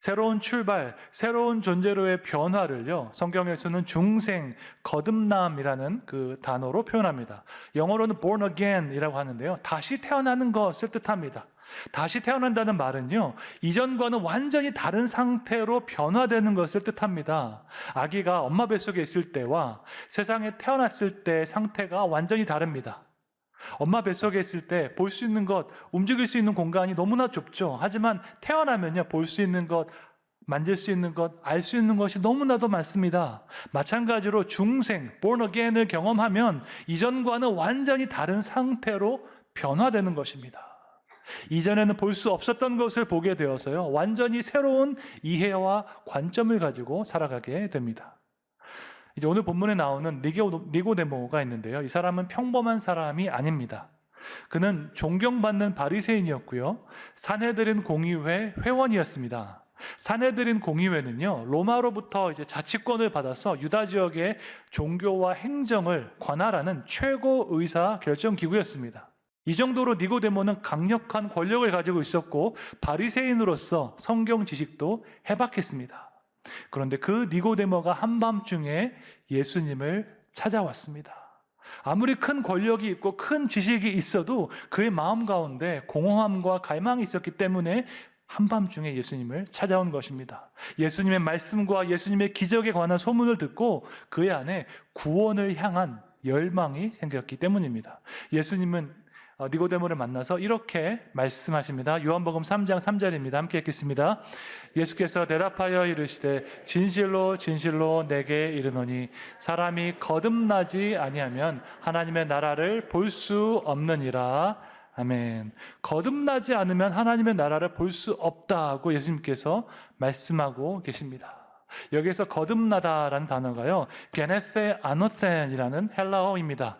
새로운 출발, 새로운 존재로의 변화를요, 성경에서는 중생, 거듭남이라는 그 단어로 표현합니다. 영어로는 born again이라고 하는데요, 다시 태어나는 것을 뜻합니다. 다시 태어난다는 말은요, 이전과는 완전히 다른 상태로 변화되는 것을 뜻합니다. 아기가 엄마 뱃속에 있을 때와 세상에 태어났을 때 상태가 완전히 다릅니다. 엄마 뱃속에 있을 때 볼 수 있는 것, 움직일 수 있는 공간이 너무나 좁죠. 하지만 태어나면요, 볼 수 있는 것, 만질 수 있는 것, 알 수 있는 것이 너무나도 많습니다. 마찬가지로 중생, born again을 경험하면 이전과는 완전히 다른 상태로 변화되는 것입니다. 이전에는 볼 수 없었던 것을 보게 되어서요, 완전히 새로운 이해와 관점을 가지고 살아가게 됩니다. 이제 오늘 본문에 나오는 니고데모가 있는데요, 이 사람은 평범한 사람이 아닙니다. 그는 존경받는 바리새인이었고요, 산헤드린 공의회 회원이었습니다. 산헤드린 공의회는요, 로마로부터 이제 자치권을 받아서 유다 지역의 종교와 행정을 관할하는 최고 의사 결정 기구였습니다. 이 정도로 니고데모는 강력한 권력을 가지고 있었고 바리새인으로서 성경 지식도 해박했습니다. 그런데 그 니고데모가 한밤중에 예수님을 찾아왔습니다. 아무리 큰 권력이 있고 큰 지식이 있어도 그의 마음 가운데 공허함과 갈망이 있었기 때문에 한밤중에 예수님을 찾아온 것입니다. 예수님의 말씀과 예수님의 기적에 관한 소문을 듣고 그의 안에 구원을 향한 열망이 생겼기 때문입니다. 예수님은 니고데모를 만나서 이렇게 말씀하십니다. 요한복음 3장 3절입니다. 함께 읽겠습니다. 예수께서 대답하여 이르시되 진실로 진실로 내게 이르노니 사람이 거듭나지 아니하면 하나님의 나라를 볼 수 없느니라. 아멘. 거듭나지 않으면 하나님의 나라를 볼 수 없다고 예수님께서 말씀하고 계십니다. 여기에서 거듭나다라는 단어가요, 게네세 아노센이라는 헬라어입니다.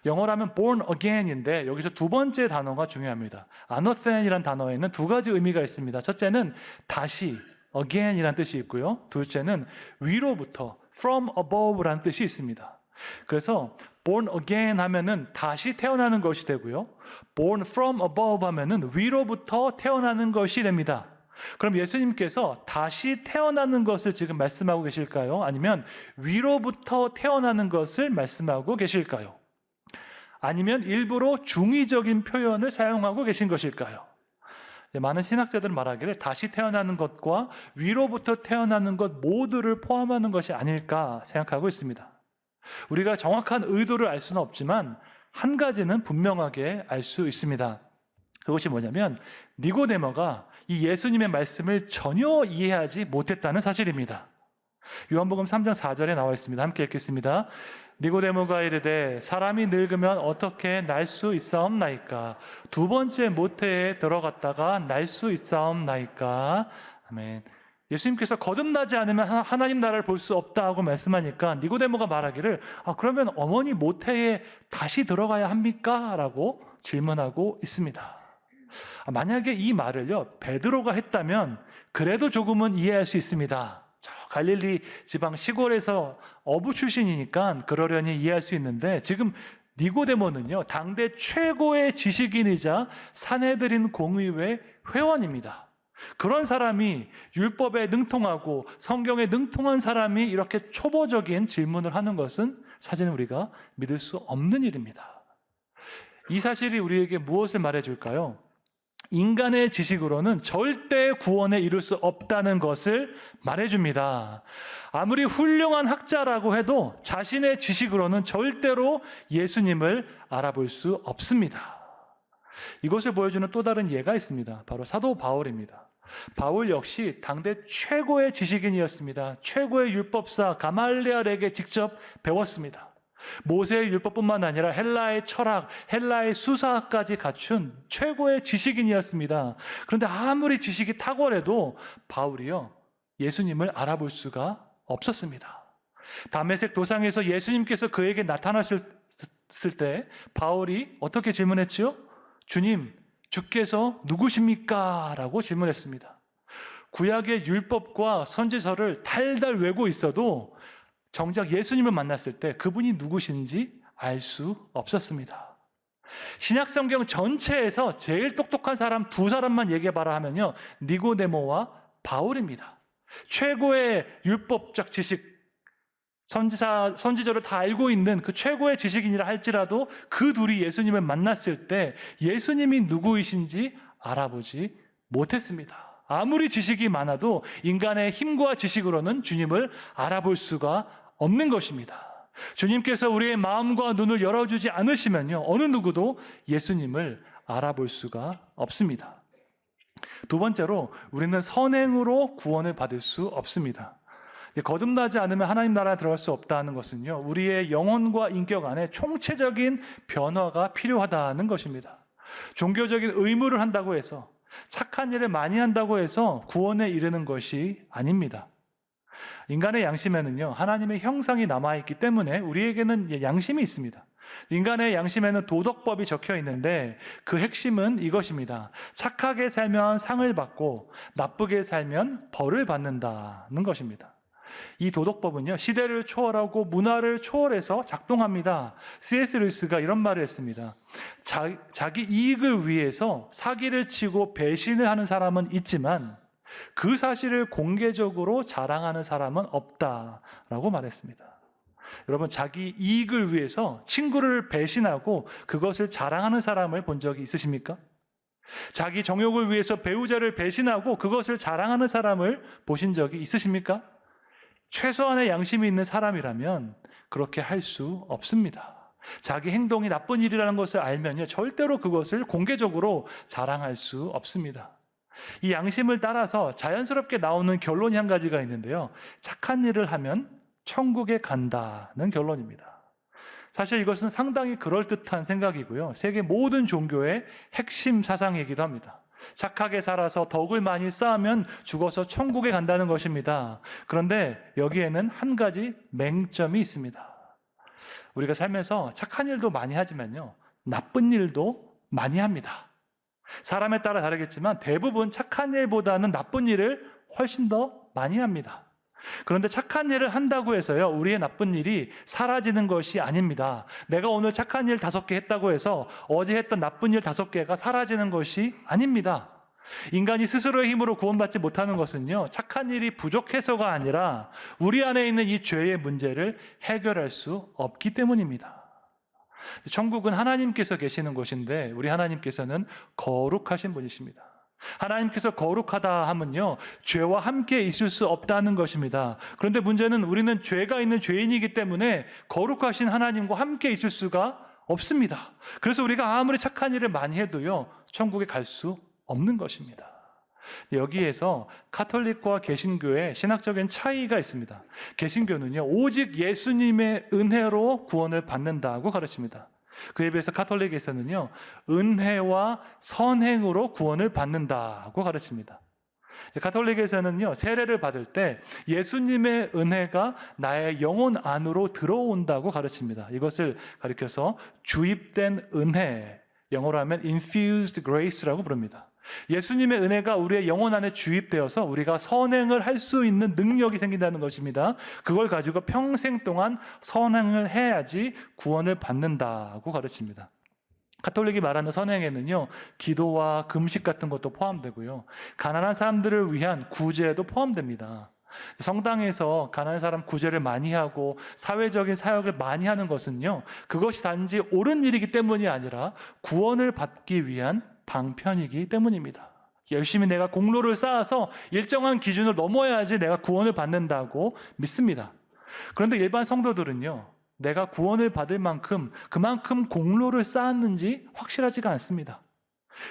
영어라면 born again인데 여기서 두 번째 단어가 중요합니다. 아노센이라는 단어에는 두 가지 의미가 있습니다. 첫째는 다시, again이라는 뜻이 있고요, 둘째는 위로부터, from above라는 뜻이 있습니다. 그래서 born again 하면은 다시 태어나는 것이 되고요, born from above 하면은 위로부터 태어나는 것이 됩니다. 그럼 예수님께서 다시 태어나는 것을 지금 말씀하고 계실까요? 아니면 위로부터 태어나는 것을 말씀하고 계실까요? 아니면 일부러 중의적인 표현을 사용하고 계신 것일까요? 많은 신학자들은 말하기를 다시 태어나는 것과 위로부터 태어나는 것 모두를 포함하는 것이 아닐까 생각하고 있습니다. 우리가 정확한 의도를 알 수는 없지만 한 가지는 분명하게 알 수 있습니다. 그것이 뭐냐면 니고데모가 이 예수님의 말씀을 전혀 이해하지 못했다는 사실입니다. 요한복음 3장 4절에 나와 있습니다. 함께 읽겠습니다. 니고데모가 이르되 사람이 늙으면 어떻게 날 수 있사옵나이까? 두 번째 모태에 들어갔다가 날 수 있사옵나이까? 아멘. 예수님께서 거듭나지 않으면 하나님 나라를 볼 수 없다고 말씀하니까 니고데모가 말하기를 그러면 어머니 모태에 다시 들어가야 합니까? 라고 질문하고 있습니다. 만약에 이 말을요, 베드로가 했다면 그래도 조금은 이해할 수 있습니다. 저 갈릴리 지방 시골에서 어부 출신이니까 그러려니 이해할 수 있는데, 지금 니고데모는요, 당대 최고의 지식인이자 산헤드린 공의회 회원입니다. 그런 사람이, 율법에 능통하고 성경에 능통한 사람이 이렇게 초보적인 질문을 하는 것은 사실 우리가 믿을 수 없는 일입니다. 이 사실이 우리에게 무엇을 말해줄까요? 인간의 지식으로는 절대 구원에 이룰 수 없다는 것을 말해줍니다. 아무리 훌륭한 학자라고 해도 자신의 지식으로는 절대로 예수님을 알아볼 수 없습니다. 이것을 보여주는 또 다른 예가 있습니다. 바로 사도 바울입니다. 바울 역시 당대 최고의 지식인이었습니다. 최고의 율법사 가말리엘에게 직접 배웠습니다. 모세의 율법뿐만 아니라 헬라의 철학, 헬라의 수사까지 갖춘 최고의 지식인이었습니다. 그런데 아무리 지식이 탁월해도 바울이요, 예수님을 알아볼 수가 없었습니다. 다메섹 도상에서 예수님께서 그에게 나타나셨을 때 바울이 어떻게 질문했지요? 주님, 주께서 누구십니까? 라고 질문했습니다. 구약의 율법과 선지서를 달달 외고 있어도 정작 예수님을 만났을 때 그분이 누구신지 알 수 없었습니다. 신약성경 전체에서 제일 똑똑한 사람 두 사람만 얘기해봐라 하면요, 니고데모와 바울입니다. 최고의 율법적 지식, 선지자를 다 알고 있는 그 최고의 지식인이라 할지라도 그 둘이 예수님을 만났을 때 예수님이 누구이신지 알아보지 못했습니다. 아무리 지식이 많아도 인간의 힘과 지식으로는 주님을 알아볼 수가 없는 것입니다. 주님께서 우리의 마음과 눈을 열어주지 않으시면요, 어느 누구도 예수님을 알아볼 수가 없습니다. 두 번째로, 우리는 선행으로 구원을 받을 수 없습니다. 거듭나지 않으면 하나님 나라에 들어갈 수 없다는 것은요, 우리의 영혼과 인격 안에 총체적인 변화가 필요하다는 것입니다. 종교적인 의무를 한다고 해서, 착한 일을 많이 한다고 해서 구원에 이르는 것이 아닙니다. 인간의 양심에는요, 하나님의 형상이 남아있기 때문에 우리에게는 양심이 있습니다. 인간의 양심에는 도덕법이 적혀 있는데 그 핵심은 이것입니다. 착하게 살면 상을 받고 나쁘게 살면 벌을 받는다는 것입니다. 이 도덕법은요, 시대를 초월하고 문화를 초월해서 작동합니다. C.S. 루이스가 이런 말을 했습니다. 자기 이익을 위해서 사기를 치고 배신을 하는 사람은 있지만 그 사실을 공개적으로 자랑하는 사람은 없다라고 말했습니다. 여러분, 자기 이익을 위해서 친구를 배신하고 그것을 자랑하는 사람을 본 적이 있으십니까? 자기 정욕을 위해서 배우자를 배신하고 그것을 자랑하는 사람을 보신 적이 있으십니까? 최소한의 양심이 있는 사람이라면 그렇게 할 수 없습니다. 자기 행동이 나쁜 일이라는 것을 알면요, 절대로 그것을 공개적으로 자랑할 수 없습니다. 이 양심을 따라서 자연스럽게 나오는 결론이 한 가지가 있는데요, 착한 일을 하면 천국에 간다는 결론입니다. 사실 이것은 상당히 그럴듯한 생각이고요, 세계 모든 종교의 핵심 사상이기도 합니다. 착하게 살아서 덕을 많이 쌓으면 죽어서 천국에 간다는 것입니다. 그런데 여기에는 한 가지 맹점이 있습니다. 우리가 살면서 착한 일도 많이 하지만요, 나쁜 일도 많이 합니다. 사람에 따라 다르겠지만 대부분 착한 일보다는 나쁜 일을 훨씬 더 많이 합니다. 그런데 착한 일을 한다고 해서요, 우리의 나쁜 일이 사라지는 것이 아닙니다. 내가 오늘 착한 일 5개 했다고 해서 어제 했던 나쁜 일 5개가 사라지는 것이 아닙니다. 인간이 스스로의 힘으로 구원받지 못하는 것은요, 착한 일이 부족해서가 아니라 우리 안에 있는 이 죄의 문제를 해결할 수 없기 때문입니다. 천국은 하나님께서 계시는 곳인데 우리 하나님께서는 거룩하신 분이십니다. 하나님께서 거룩하다 하면요, 죄와 함께 있을 수 없다는 것입니다. 그런데 문제는 우리는 죄가 있는 죄인이기 때문에 거룩하신 하나님과 함께 있을 수가 없습니다. 그래서 우리가 아무리 착한 일을 많이 해도요, 천국에 갈 수 없는 것입니다. 여기에서 가톨릭과 개신교의 신학적인 차이가 있습니다. 개신교는요, 오직 예수님의 은혜로 구원을 받는다고 가르칩니다. 그에 비해서 가톨릭에서는요, 은혜와 선행으로 구원을 받는다고 가르칩니다. 가톨릭에서는요, 세례를 받을 때 예수님의 은혜가 나의 영혼 안으로 들어온다고 가르칩니다. 이것을 가리켜서 주입된 은혜, 영어로 하면 infused grace라고 부릅니다. 예수님의 은혜가 우리의 영혼 안에 주입되어서 우리가 선행을 할 수 있는 능력이 생긴다는 것입니다. 그걸 가지고 평생 동안 선행을 해야지 구원을 받는다고 가르칩니다. 가톨릭이 말하는 선행에는요, 기도와 금식 같은 것도 포함되고요, 가난한 사람들을 위한 구제도 포함됩니다. 성당에서 가난한 사람 구제를 많이 하고 사회적인 사역을 많이 하는 것은요, 그것이 단지 옳은 일이기 때문이 아니라 구원을 받기 위한 방편이기 때문입니다. 열심히 내가 공로를 쌓아서 일정한 기준을 넘어야지 내가 구원을 받는다고 믿습니다. 그런데 일반 성도들은요, 내가 구원을 받을 만큼 그만큼 공로를 쌓았는지 확실하지가 않습니다.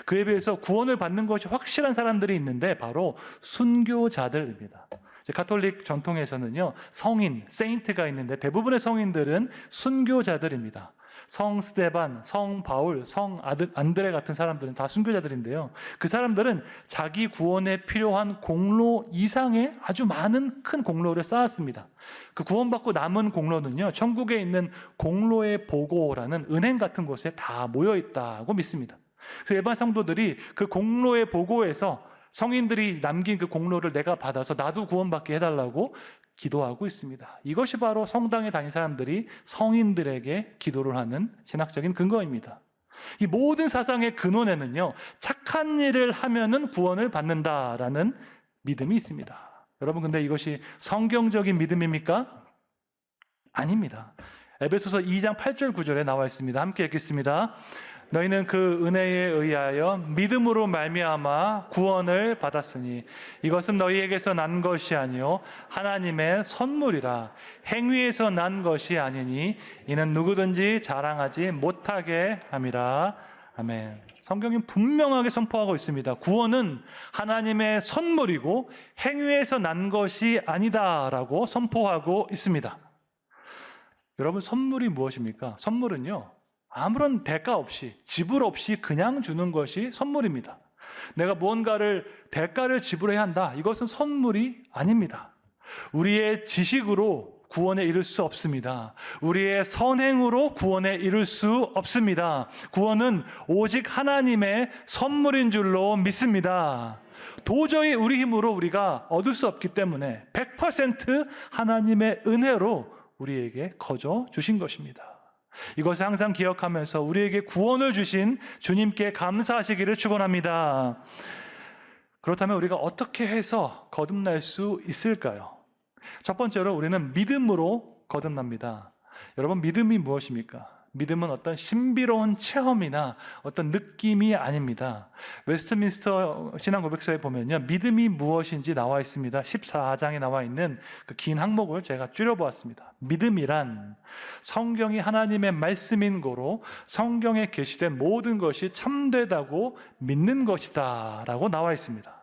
그에 비해서 구원을 받는 것이 확실한 사람들이 있는데 바로 순교자들입니다. 가톨릭 전통에서는요, 성인, 세인트가 있는데 대부분의 성인들은 순교자들입니다. 성 스데반, 성 바울, 성 안드레 같은 사람들은 다 순교자들인데요, 그 사람들은 자기 구원에 필요한 공로 이상의 아주 많은 큰 공로를 쌓았습니다. 그 구원받고 남은 공로는요, 천국에 있는 공로의 보고라는 은행 같은 곳에 다 모여있다고 믿습니다. 그래서 일반 성도들이 그 공로의 보고에서 성인들이 남긴 그 공로를 내가 받아서 나도 구원받게 해달라고 기도하고 있습니다. 이것이 바로 성당에 다닌 사람들이 성인들에게 기도를 하는 신학적인 근거입니다. 이 모든 사상의 근원에는요, 착한 일을 하면은 구원을 받는다라는 믿음이 있습니다. 여러분, 근데 이것이 성경적인 믿음입니까? 아닙니다. 에베소서 2장 8절 9절에 나와 있습니다. 함께 읽겠습니다. 너희는 그 은혜에 의하여 믿음으로 말미암아 구원을 받았으니 이것은 너희에게서 난 것이 아니요 하나님의 선물이라. 행위에서 난 것이 아니니 이는 누구든지 자랑하지 못하게 함이라. 아멘. 성경이 분명하게 선포하고 있습니다. 구원은 하나님의 선물이고 행위에서 난 것이 아니다라고 선포하고 있습니다. 여러분, 선물이 무엇입니까? 선물은요, 아무런 대가 없이, 지불 없이 그냥 주는 것이 선물입니다. 내가 무언가를 대가를 지불해야 한다. 이것은 선물이 아닙니다. 우리의 지식으로 구원에 이를 수 없습니다. 우리의 선행으로 구원에 이를 수 없습니다. 구원은 오직 하나님의 선물인 줄로 믿습니다. 도저히 우리 힘으로 우리가 얻을 수 없기 때문에 100% 하나님의 은혜로 우리에게 거저 주신 것입니다. 이것을 항상 기억하면서 우리에게 구원을 주신 주님께 감사하시기를 축원합니다. 그렇다면 우리가 어떻게 해서 거듭날 수 있을까요? 첫 번째로 우리는 믿음으로 거듭납니다. 여러분, 믿음이 무엇입니까? 믿음은 어떤 신비로운 체험이나 어떤 느낌이 아닙니다. 웨스트민스터 신앙고백서에 보면요, 믿음이 무엇인지 나와 있습니다. 14장에 나와 있는 그 긴 항목을 제가 줄여보았습니다. 믿음이란 성경이 하나님의 말씀인 고로 성경에 게시된 모든 것이 참되다고 믿는 것이다 라고 나와 있습니다.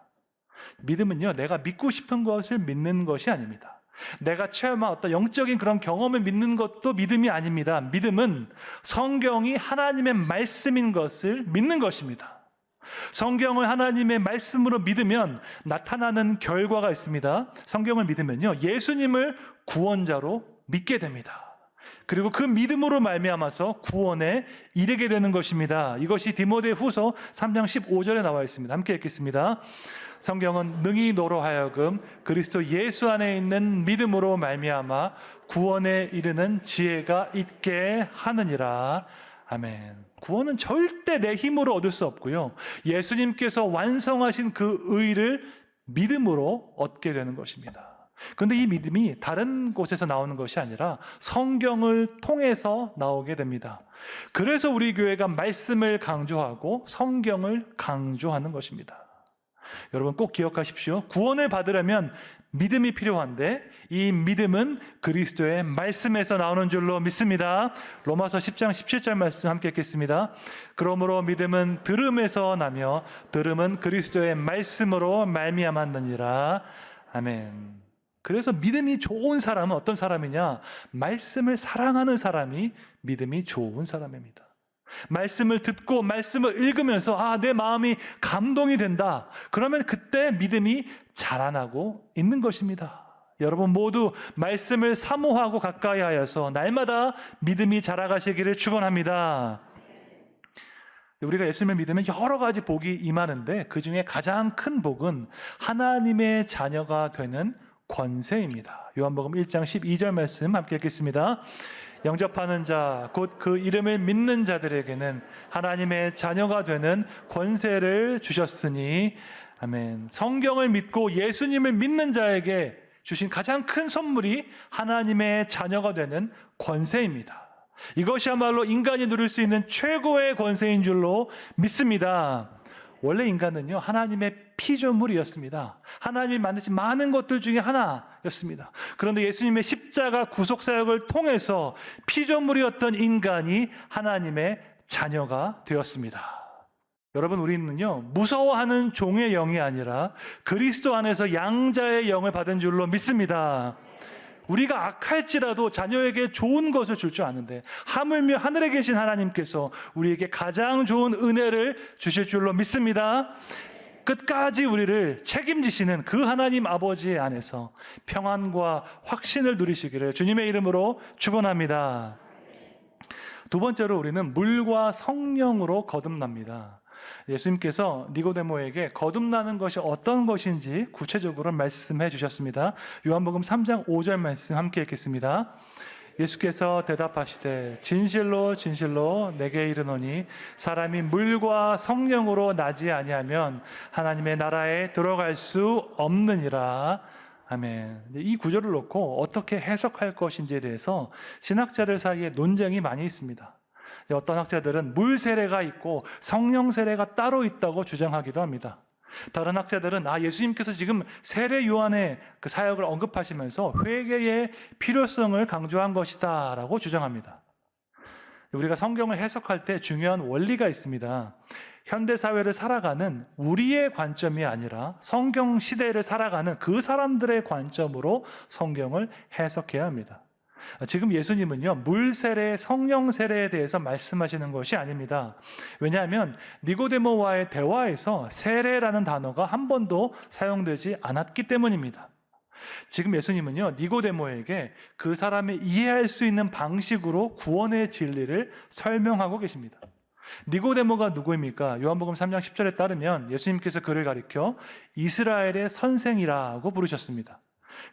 믿음은요, 내가 믿고 싶은 것을 믿는 것이 아닙니다. 내가 체험한 어떤 영적인 그런 경험을 믿는 것도 믿음이 아닙니다. 믿음은 성경이 하나님의 말씀인 것을 믿는 것입니다. 성경을 하나님의 말씀으로 믿으면 나타나는 결과가 있습니다. 성경을 믿으면요, 예수님을 구원자로 믿게 됩니다. 그리고 그 믿음으로 말미암아서 구원에 이르게 되는 것입니다. 이것이 디모데후서 3장 15절에 나와 있습니다. 함께 읽겠습니다. 성경은 능히 너로 하여금 그리스도 예수 안에 있는 믿음으로 말미암아 구원에 이르는 지혜가 있게 하느니라. 아멘. 구원은 절대 내 힘으로 얻을 수 없고요, 예수님께서 완성하신 그 의를 믿음으로 얻게 되는 것입니다. 그런데 이 믿음이 다른 곳에서 나오는 것이 아니라 성경을 통해서 나오게 됩니다. 그래서 우리 교회가 말씀을 강조하고 성경을 강조하는 것입니다. 여러분, 꼭 기억하십시오. 구원을 받으려면 믿음이 필요한데 이 믿음은 그리스도의 말씀에서 나오는 줄로 믿습니다. 로마서 10장 17절 말씀 함께 읽겠습니다. 그러므로 믿음은 들음에서 나며 들음은 그리스도의 말씀으로 말미암았느니라. 아멘. 그래서 믿음이 좋은 사람은 어떤 사람이냐? 말씀을 사랑하는 사람이 믿음이 좋은 사람입니다. 말씀을 듣고 말씀을 읽으면서 내 마음이 감동이 된다. 그러면 그때 믿음이 자라나고 있는 것입니다. 여러분 모두 말씀을 사모하고 가까이 하여서 날마다 믿음이 자라가시기를 축원합니다. 우리가 예수님을 믿으면 여러 가지 복이 임하는데 그 중에 가장 큰 복은 하나님의 자녀가 되는 권세입니다. 요한복음 1장 12절 말씀 함께 읽겠습니다. 영접하는 자, 곧 그 이름을 믿는 자들에게는 하나님의 자녀가 되는 권세를 주셨으니. 아멘. 성경을 믿고 예수님을 믿는 자에게 주신 가장 큰 선물이 하나님의 자녀가 되는 권세입니다. 이것이야말로 인간이 누릴 수 있는 최고의 권세인 줄로 믿습니다. 원래 인간은요, 하나님의 피조물이었습니다. 하나님이 만드신 많은 것들 중에 하나였습니다. 그런데 예수님의 십자가 구속사역을 통해서 피조물이었던 인간이 하나님의 자녀가 되었습니다. 여러분, 우리는요, 무서워하는 종의 영이 아니라 그리스도 안에서 양자의 영을 받은 줄로 믿습니다. 우리가 악할지라도 자녀에게 좋은 것을 줄 줄 아는데 하물며 하늘에 계신 하나님께서 우리에게 가장 좋은 은혜를 주실 줄로 믿습니다. 끝까지 우리를 책임지시는 그 하나님 아버지 안에서 평안과 확신을 누리시기를 주님의 이름으로 축원합니다. 두 번째로 우리는 물과 성령으로 거듭납니다. 예수님께서 니고데모에게 거듭나는 것이 어떤 것인지 구체적으로 말씀해 주셨습니다. 요한복음 3장 5절 말씀 함께 읽겠습니다. 예수께서 대답하시되 진실로 진실로 내게 이르노니 사람이 물과 성령으로 나지 아니하면 하나님의 나라에 들어갈 수 없느니라. 아멘. 이 구절을 놓고 어떻게 해석할 것인지에 대해서 신학자들 사이에 논쟁이 많이 있습니다. 어떤 학자들은 물 세례가 있고 성령 세례가 따로 있다고 주장하기도 합니다. 다른 학자들은 예수님께서 지금 세례 요한의 그 사역을 언급하시면서 회개의 필요성을 강조한 것이다 라고 주장합니다. 우리가 성경을 해석할 때 중요한 원리가 있습니다. 현대 사회를 살아가는 우리의 관점이 아니라 성경 시대를 살아가는 그 사람들의 관점으로 성경을 해석해야 합니다. 지금 예수님은요, 물 세례, 성령 세례에 대해서 말씀하시는 것이 아닙니다. 왜냐하면 니고데모와의 대화에서 세례라는 단어가 한 번도 사용되지 않았기 때문입니다. 지금 예수님은요, 니고데모에게 그 사람이 이해할 수 있는 방식으로 구원의 진리를 설명하고 계십니다. 니고데모가 누구입니까? 요한복음 3장 10절에 따르면 예수님께서 그를 가리켜 이스라엘의 선생이라고 부르셨습니다.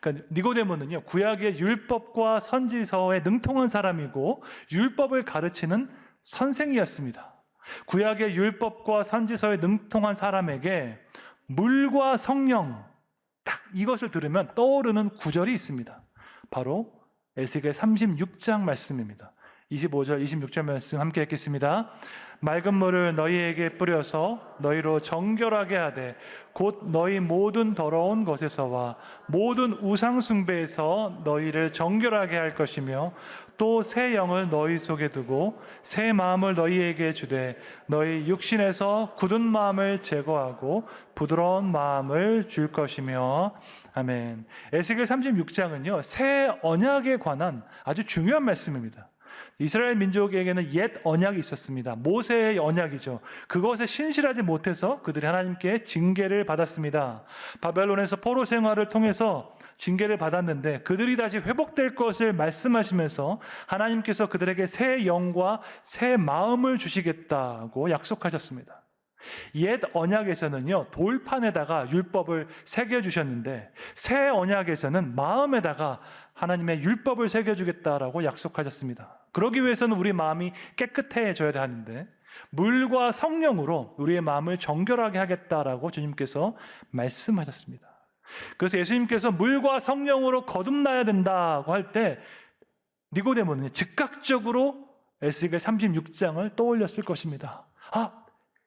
그러니까 니고데모는요, 구약의 율법과 선지서에 능통한 사람이고 율법을 가르치는 선생이었습니다. 구약의 율법과 선지서에 능통한 사람에게 물과 성령, 딱 이것을 들으면 떠오르는 구절이 있습니다. 바로 에스겔 36장 말씀입니다. 25절, 26절 말씀 함께 읽겠습니다. 맑은 물을 너희에게 뿌려서 너희로 정결하게 하되 곧 너희 모든 더러운 것에서와 모든 우상 숭배에서 너희를 정결하게 할 것이며 또 새 영을 너희 속에 두고 새 마음을 너희에게 주되 너희 육신에서 굳은 마음을 제거하고 부드러운 마음을 줄 것이며 아멘. 에스겔 36장은요, 새 언약에 관한 아주 중요한 말씀입니다. 이스라엘 민족에게는 옛 언약이 있었습니다. 모세의 언약이죠. 그것에 신실하지 못해서 그들이 하나님께 징계를 받았습니다. 바벨론에서 포로 생활을 통해서 징계를 받았는데 그들이 다시 회복될 것을 말씀하시면서 하나님께서 그들에게 새 영과 새 마음을 주시겠다고 약속하셨습니다. 옛 언약에서는요, 돌판에다가 율법을 새겨주셨는데 새 언약에서는 마음에다가 하나님의 율법을 새겨주겠다라고 약속하셨습니다. 그러기 위해서는 우리 마음이 깨끗해져야 하는데 물과 성령으로 우리의 마음을 정결하게 하겠다라고 주님께서 말씀하셨습니다. 그래서 예수님께서 물과 성령으로 거듭나야 된다고 할 때 니고데모는 즉각적으로 에스겔 36장을 떠올렸을 것입니다.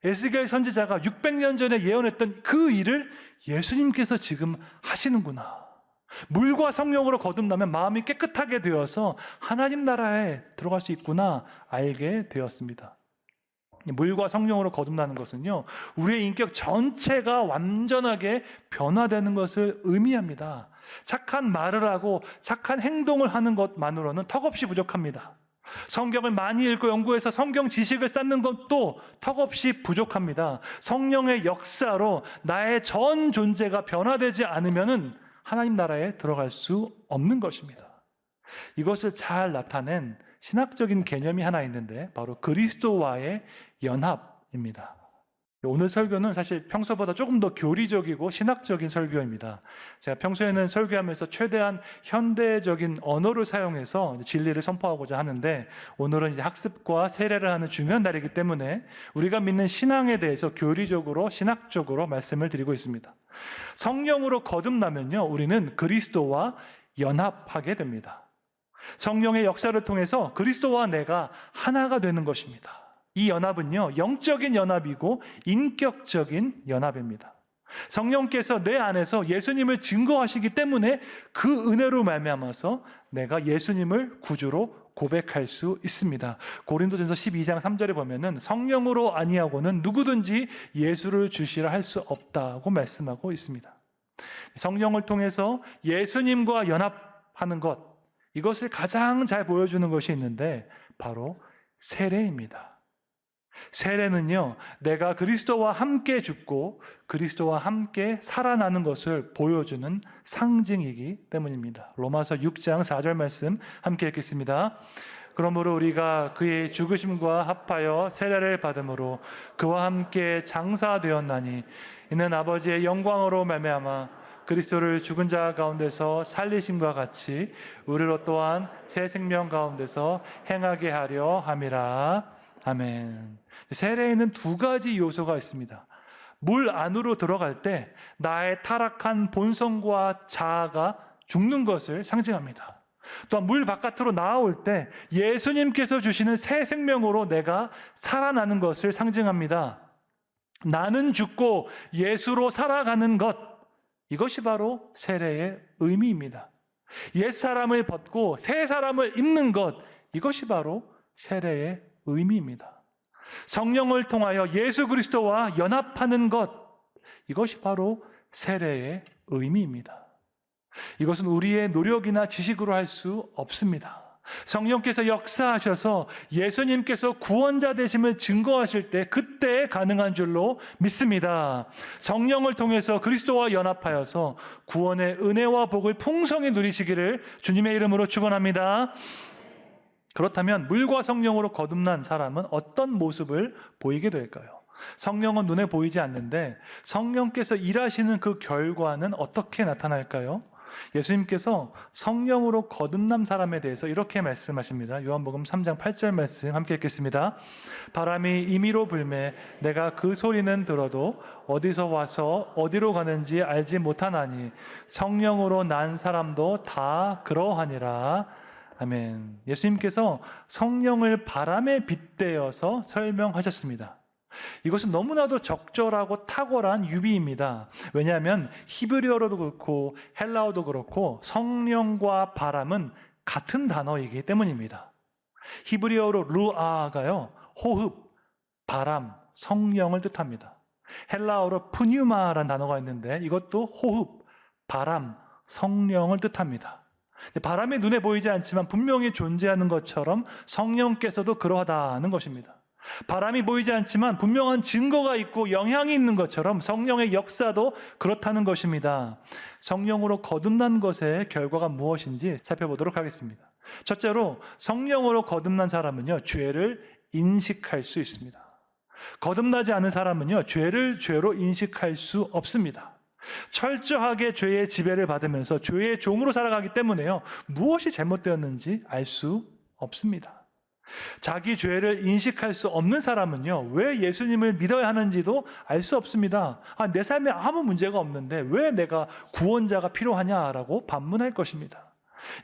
에스겔 선지자가 600년 전에 예언했던 그 일을 예수님께서 지금 하시는구나. 물과 성령으로 거듭나면 마음이 깨끗하게 되어서 하나님 나라에 들어갈 수 있구나 알게 되었습니다. 물과 성령으로 거듭나는 것은요, 우리의 인격 전체가 완전하게 변화되는 것을 의미합니다. 착한 말을 하고 착한 행동을 하는 것만으로는 턱없이 부족합니다. 성경을 많이 읽고 연구해서 성경 지식을 쌓는 것도 턱없이 부족합니다. 성령의 역사로 나의 전 존재가 변화되지 않으면은 하나님 나라에 들어갈 수 없는 것입니다. 이것을 잘 나타낸 신학적인 개념이 하나 있는데 바로 그리스도와의 연합입니다. 오늘 설교는 사실 평소보다 조금 더 교리적이고 신학적인 설교입니다. 제가 평소에는 설교하면서 최대한 현대적인 언어를 사용해서 진리를 선포하고자 하는데 오늘은 이제 학습과 세례를 하는 중요한 날이기 때문에 우리가 믿는 신앙에 대해서 교리적으로 신학적으로 말씀을 드리고 있습니다. 성령으로 거듭나면요, 우리는 그리스도와 연합하게 됩니다. 성령의 역사를 통해서 그리스도와 내가 하나가 되는 것입니다. 이 연합은요, 영적인 연합이고 인격적인 연합입니다. 성령께서 내 안에서 예수님을 증거하시기 때문에 그 은혜로 말미암아서 내가 예수님을 구주로 고백할 수 있습니다. 고린도전서 12장 3절에 보면은 성령으로 아니하고는 누구든지 예수를 주시라 할 수 없다고 말씀하고 있습니다. 성령을 통해서 예수님과 연합하는 것, 이것을 가장 잘 보여주는 것이 있는데 바로 세례입니다. 세례는요, 내가 그리스도와 함께 죽고 그리스도와 함께 살아나는 것을 보여주는 상징이기 때문입니다. 로마서 6장 4절 말씀 함께 읽겠습니다. 그러므로 우리가 그의 죽으심과 합하여 세례를 받음으로 그와 함께 장사되었나니 이는 아버지의 영광으로 말미암아 그리스도를 죽은 자 가운데서 살리심과 같이 우리로 또한 새 생명 가운데서 행하게 하려 함이라. 아멘. 세례에는 두 가지 요소가 있습니다. 물 안으로 들어갈 때 나의 타락한 본성과 자아가 죽는 것을 상징합니다. 또한 물 바깥으로 나올 때 예수님께서 주시는 새 생명으로 내가 살아나는 것을 상징합니다. 나는 죽고 예수로 살아가는 것, 이것이 바로 세례의 의미입니다. 옛사람을 벗고 새 사람을 입는 것, 이것이 바로 세례의 의미입니다. 성령을 통하여 예수 그리스도와 연합하는 것, 이것이 바로 세례의 의미입니다. 이것은 우리의 노력이나 지식으로 할 수 없습니다. 성령께서 역사하셔서 예수님께서 구원자 되심을 증거하실 때 그때 가능한 줄로 믿습니다. 성령을 통해서 그리스도와 연합하여서 구원의 은혜와 복을 풍성히 누리시기를 주님의 이름으로 축원합니다. 그렇다면 물과 성령으로 거듭난 사람은 어떤 모습을 보이게 될까요? 성령은 눈에 보이지 않는데 성령께서 일하시는 그 결과는 어떻게 나타날까요? 예수님께서 성령으로 거듭난 사람에 대해서 이렇게 말씀하십니다. 요한복음 3장 8절 말씀 함께 읽겠습니다. 바람이 임의로 불매 내가 그 소리는 들어도 어디서 와서 어디로 가는지 알지 못하나니 성령으로 난 사람도 다 그러하니라. 아멘. 예수님께서 성령을 바람에 빗대어서 설명하셨습니다. 이것은 너무나도 적절하고 탁월한 유비입니다. 왜냐하면 히브리어로도 그렇고 헬라어도 그렇고 성령과 바람은 같은 단어이기 때문입니다. 히브리어로 루아가요, 호흡, 바람, 성령을 뜻합니다. 헬라어로 푸뉴마라는 단어가 있는데 이것도 호흡, 바람, 성령을 뜻합니다. 바람이 눈에 보이지 않지만 분명히 존재하는 것처럼 성령께서도 그러하다는 것입니다. 바람이 보이지 않지만 분명한 증거가 있고 영향이 있는 것처럼 성령의 역사도 그렇다는 것입니다. 성령으로 거듭난 것의 결과가 무엇인지 살펴보도록 하겠습니다. 첫째로 성령으로 거듭난 사람은요, 죄를 인식할 수 있습니다. 거듭나지 않은 사람은요, 죄를 죄로 인식할 수 없습니다. 철저하게 죄의 지배를 받으면서 죄의 종으로 살아가기 때문에요, 무엇이 잘못되었는지 알 수 없습니다. 자기 죄를 인식할 수 없는 사람은요, 왜 예수님을 믿어야 하는지도 알 수 없습니다. 내 삶에 아무 문제가 없는데 왜 내가 구원자가 필요하냐라고 반문할 것입니다.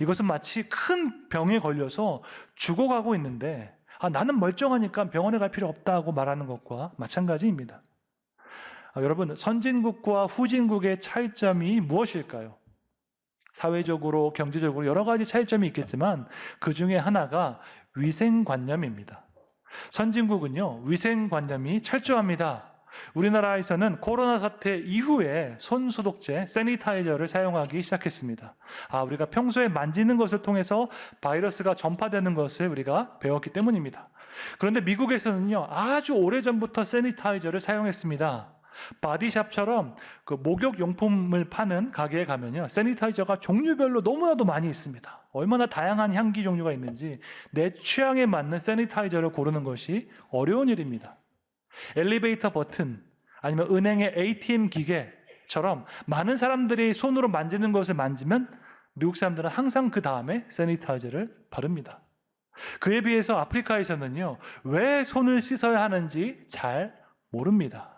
이것은 마치 큰 병에 걸려서 죽어가고 있는데 나는 멀쩡하니까 병원에 갈 필요 없다고 말하는 것과 마찬가지입니다. 여러분, 선진국과 후진국의 차이점이 무엇일까요? 사회적으로, 경제적으로 여러 가지 차이점이 있겠지만 그 중에 하나가 위생관념입니다. 선진국은요, 위생관념이 철저합니다. 우리나라에서는 코로나 사태 이후에 손소독제, 세니타이저를 사용하기 시작했습니다. 우리가 평소에 만지는 것을 통해서 바이러스가 전파되는 것을 우리가 배웠기 때문입니다. 그런데 미국에서는요, 아주 오래전부터 세니타이저를 사용했습니다. 바디샵처럼 그 목욕용품을 파는 가게에 가면요, 세니타이저가 종류별로 너무나도 많이 있습니다. 얼마나 다양한 향기 종류가 있는지 내 취향에 맞는 세니타이저를 고르는 것이 어려운 일입니다. 엘리베이터 버튼, 아니면 은행의 ATM 기계처럼 많은 사람들이 손으로 만지는 것을 만지면 미국 사람들은 항상 그 다음에 세니타이저를 바릅니다. 그에 비해서 아프리카에서는요, 왜 손을 씻어야 하는지 잘 모릅니다.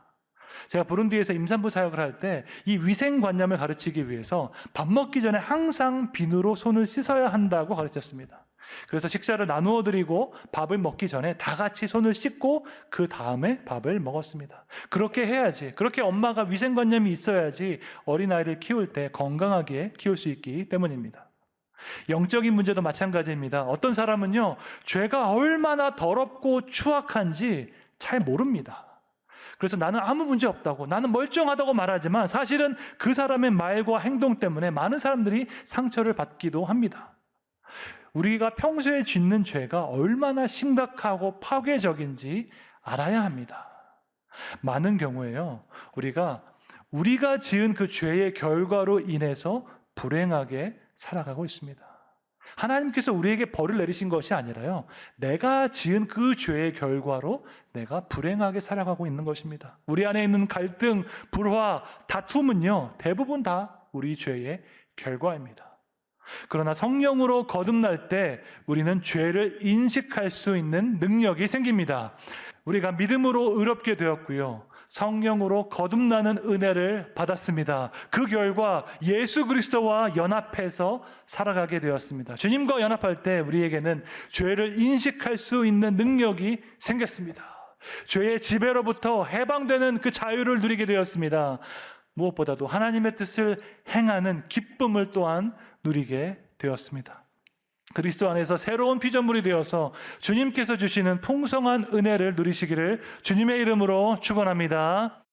제가 부룬디에서 임산부 사역을 할 때 이 위생관념을 가르치기 위해서 밥 먹기 전에 항상 비누로 손을 씻어야 한다고 가르쳤습니다. 그래서 식사를 나누어 드리고 밥을 먹기 전에 다 같이 손을 씻고 그 다음에 밥을 먹었습니다. 그렇게 해야지, 그렇게 엄마가 위생관념이 있어야지 어린아이를 키울 때 건강하게 키울 수 있기 때문입니다. 영적인 문제도 마찬가지입니다. 어떤 사람은요, 죄가 얼마나 더럽고 추악한지 잘 모릅니다. 그래서 나는 아무 문제 없다고, 나는 멀쩡하다고 말하지만 사실은 그 사람의 말과 행동 때문에 많은 사람들이 상처를 받기도 합니다. 우리가 평소에 짓는 죄가 얼마나 심각하고 파괴적인지 알아야 합니다. 많은 경우에요, 우리가 지은 그 죄의 결과로 인해서 불행하게 살아가고 있습니다. 하나님께서 우리에게 벌을 내리신 것이 아니라요, 내가 지은 그 죄의 결과로 내가 불행하게 살아가고 있는 것입니다. 우리 안에 있는 갈등, 불화, 다툼은요, 대부분 다 우리 죄의 결과입니다. 그러나 성령으로 거듭날 때 우리는 죄를 인식할 수 있는 능력이 생깁니다. 우리가 믿음으로 의롭게 되었고요. 성령으로 거듭나는 은혜를 받았습니다. 그 결과 예수 그리스도와 연합해서 살아가게 되었습니다. 주님과 연합할 때 우리에게는 죄를 인식할 수 있는 능력이 생겼습니다. 죄의 지배로부터 해방되는 그 자유를 누리게 되었습니다. 무엇보다도 하나님의 뜻을 행하는 기쁨을 또한 누리게 되었습니다. 그리스도 안에서 새로운 피조물이 되어서 주님께서 주시는 풍성한 은혜를 누리시기를 주님의 이름으로 축원합니다.